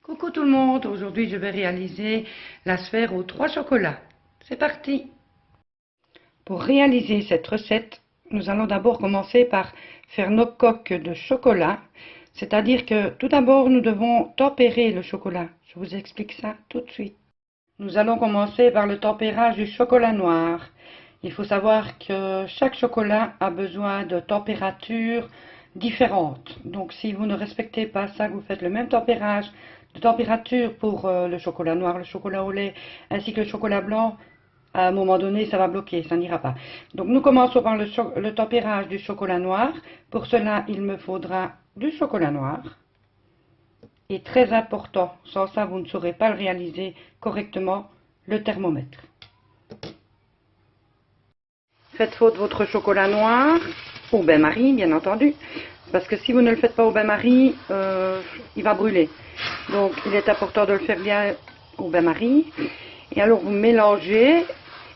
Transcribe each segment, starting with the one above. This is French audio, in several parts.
Coucou tout le monde, aujourd'hui je vais réaliser la sphère aux 3 chocolats. C'est parti! Pour réaliser cette recette, nous allons d'abord commencer par faire nos coques de chocolat. C'est-à-dire que tout d'abord nous devons tempérer le chocolat. Je vous explique ça tout de suite. Nous allons commencer par le tempérage du chocolat noir. Il faut savoir que chaque chocolat a besoin de températures différentes. Donc si vous ne respectez pas ça, que vous faites le même tempérage de température pour le chocolat noir, le chocolat au lait, ainsi que le chocolat blanc, à un moment donné, ça va bloquer, ça n'ira pas. Donc nous commençons par le tempérage du chocolat noir. Pour cela, il me faudra du chocolat noir. Et très important, sans ça vous ne saurez pas le réaliser correctement, le thermomètre. Faites fondre votre chocolat noir au bain-marie, bien entendu, parce que si vous ne le faites pas au bain-marie, il va brûler. Donc il est important de le faire bien au bain-marie. Et alors vous mélangez,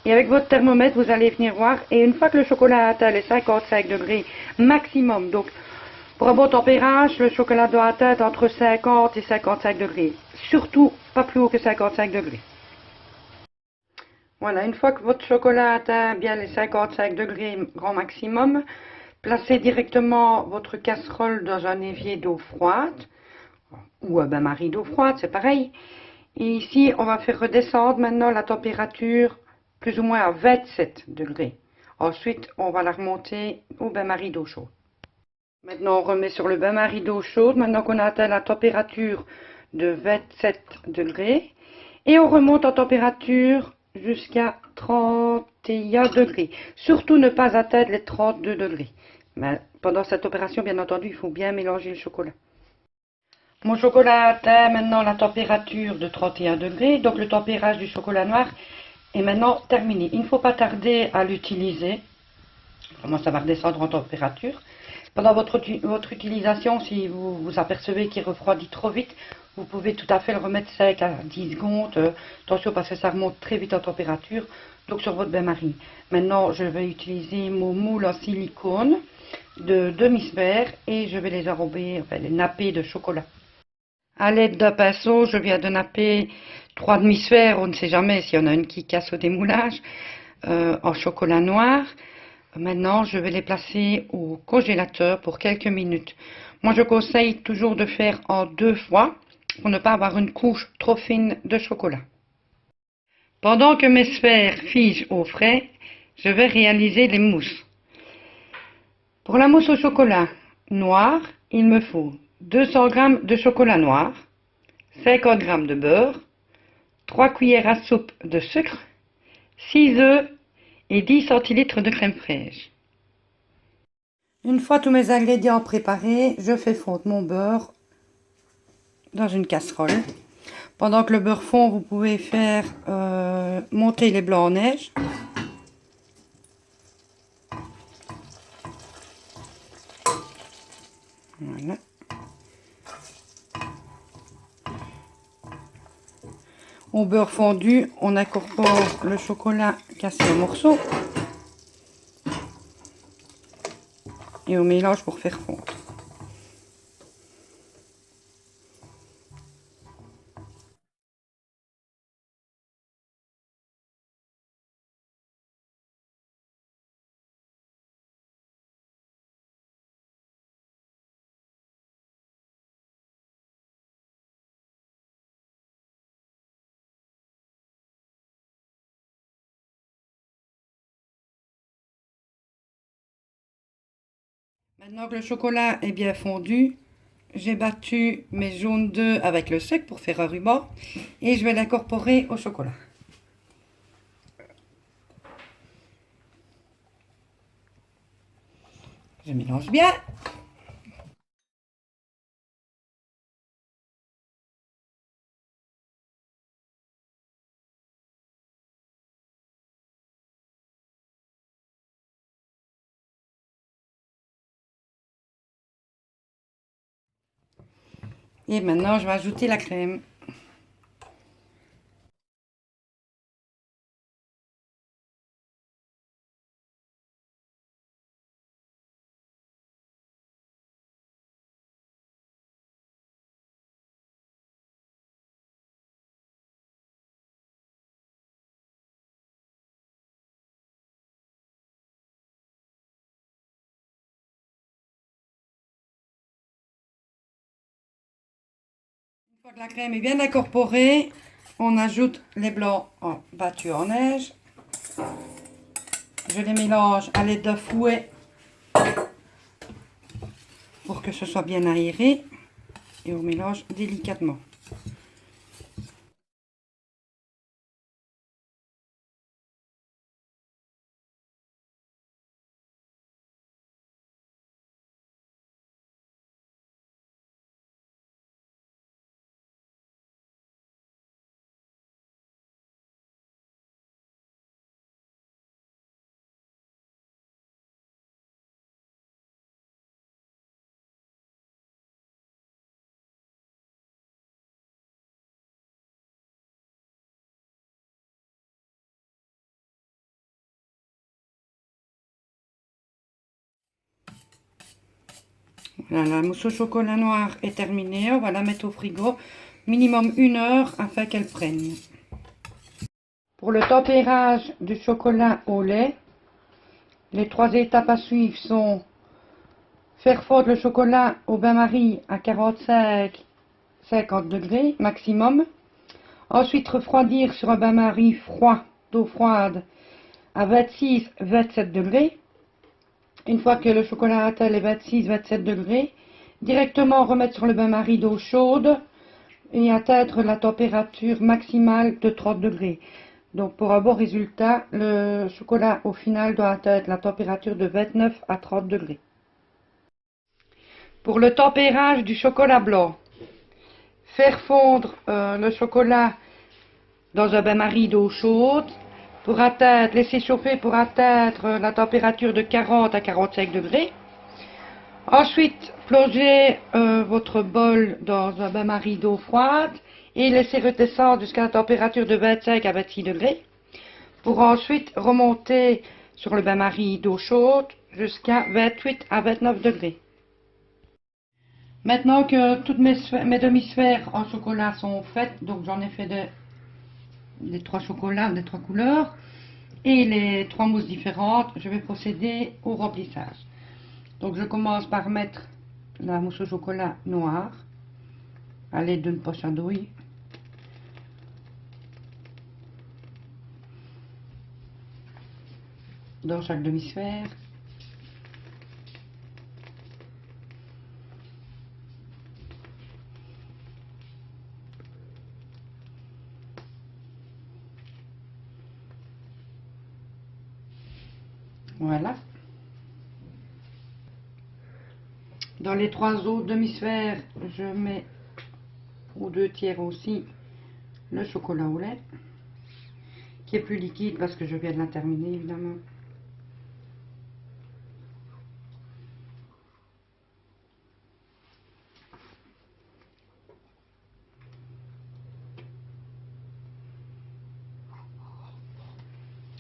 et avec votre thermomètre vous allez venir voir, et une fois que le chocolat a atteint les 55 degrés maximum, donc pour un bon tempérage, le chocolat doit atteindre entre 50 et 55 degrés. Surtout pas plus haut que 55 degrés. Voilà, une fois que votre chocolat atteint bien les 55 degrés grand maximum, placez directement votre casserole dans un évier d'eau froide, ou un bain-marie d'eau froide, c'est pareil. Et ici, on va faire redescendre maintenant la température plus ou moins à 27 degrés. Ensuite, on va la remonter au bain-marie d'eau chaude. Maintenant, on remet sur le bain-marie d'eau chaude, maintenant qu'on a atteint la température de 27 degrés. Et on remonte en température jusqu'à 31 degrés. Surtout ne pas atteindre les 32 degrés. Mais pendant cette opération, bien entendu, il faut bien mélanger le chocolat. Mon chocolat atteint maintenant la température de 31 degrés. Donc le tempérage du chocolat noir est maintenant terminé. Il ne faut pas tarder à l'utiliser. Comment ça va redescendre en température. Pendant votre utilisation, si vous vous apercevez qu'il refroidit trop vite, vous pouvez tout à fait le remettre sec à 10 secondes. Attention parce que ça remonte très vite en température. Donc sur votre bain-marie. Maintenant, je vais utiliser mon moule en silicone de demi-sphère et je vais les enrober, enfin les napper de chocolat. À l'aide d'un pinceau, je viens de napper 3 demi-sphères, on ne sait jamais s'il y en a une qui casse au démoulage, en chocolat noir. Maintenant, je vais les placer au congélateur pour quelques minutes. Moi, je conseille toujours de faire en 2 fois pour ne pas avoir une couche trop fine de chocolat. Pendant que mes sphères figent au frais, je vais réaliser les mousses. Pour la mousse au chocolat noir, il me faut 200 g de chocolat noir, 50 g de beurre, 3 cuillères à soupe de sucre, 6 œufs et 10 centilitres de crème fraîche. Une fois tous mes ingrédients préparés, je fais fondre mon beurre dans une casserole. Pendant que le beurre fond, vous pouvez faire monter les blancs en neige. Voilà. Au beurre fondu, on incorpore le chocolat cassé en morceaux et on mélange pour faire fondre. Maintenant que le chocolat est bien fondu, j'ai battu mes jaunes d'œufs avec le sucre pour faire un ruban et je vais l'incorporer au chocolat. Je mélange bien. Et maintenant, je vais ajouter la crème. Une fois que la crème est bien incorporée, on ajoute les blancs battus en neige. Je les mélange à l'aide d'un fouet pour que ce soit bien aéré et on mélange délicatement. Voilà, la mousse au chocolat noir est terminée. On va la mettre au frigo minimum 1 heure afin qu'elle prenne. Pour le tempérage du chocolat au lait, les 3 étapes à suivre sont faire fondre le chocolat au bain-marie à 45-50 degrés maximum. Ensuite refroidir sur un bain-marie froid, d'eau froide à 26-27 degrés. Une fois que le chocolat atteint les 26-27 degrés, directement remettre sur le bain-marie d'eau chaude et atteindre la température maximale de 30 degrés. Donc pour un bon résultat, le chocolat au final doit atteindre la température de 29 à 30 degrés. Pour le tempérage du chocolat blanc, faire fondre le chocolat dans un bain-marie d'eau chaude, pour laisser chauffer pour atteindre la température de 40 à 45 degrés. Ensuite, plongez votre bol dans un bain-marie d'eau froide et laissez redescendre jusqu'à la température de 25 à 26 degrés. Pour ensuite remonter sur le bain-marie d'eau chaude jusqu'à 28 à 29 degrés. Maintenant que toutes mes demi-sphères en chocolat sont faites, donc j'en ai fait les 3 chocolats, des 3 couleurs et les 3 mousses différentes, je vais procéder au remplissage. Donc je commence par mettre la mousse au chocolat noir à l'aide d'une poche à douille. Dans chaque demi-sphère. Voilà. Dans les 3 autres demi-sphères, je mets aux 2 tiers aussi le chocolat au lait, qui est plus liquide parce que je viens de la terminer évidemment.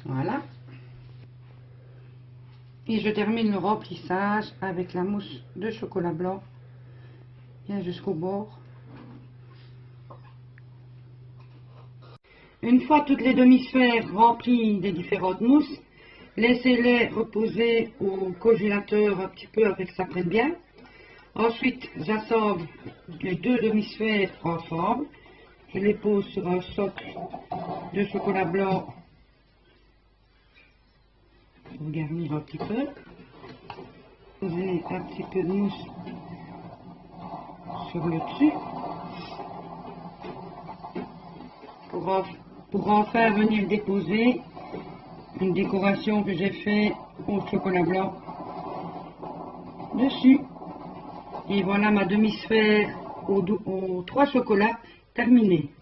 Voilà. Et je termine le remplissage avec la mousse de chocolat blanc bien jusqu'au bord. Une fois toutes les demi-sphères remplies des différentes mousses, laissez-les reposer au congélateur un petit peu afin que ça prenne bien. Ensuite, j'assemble les 2 demi-sphères ensemble. Je les pose sur un socle de chocolat blanc pour garnir un petit peu. Poser un petit peu de mousse sur le dessus. Pour enfin venir déposer une décoration que j'ai fait au chocolat blanc dessus. Et voilà ma demi-sphère aux 3 chocolats terminée.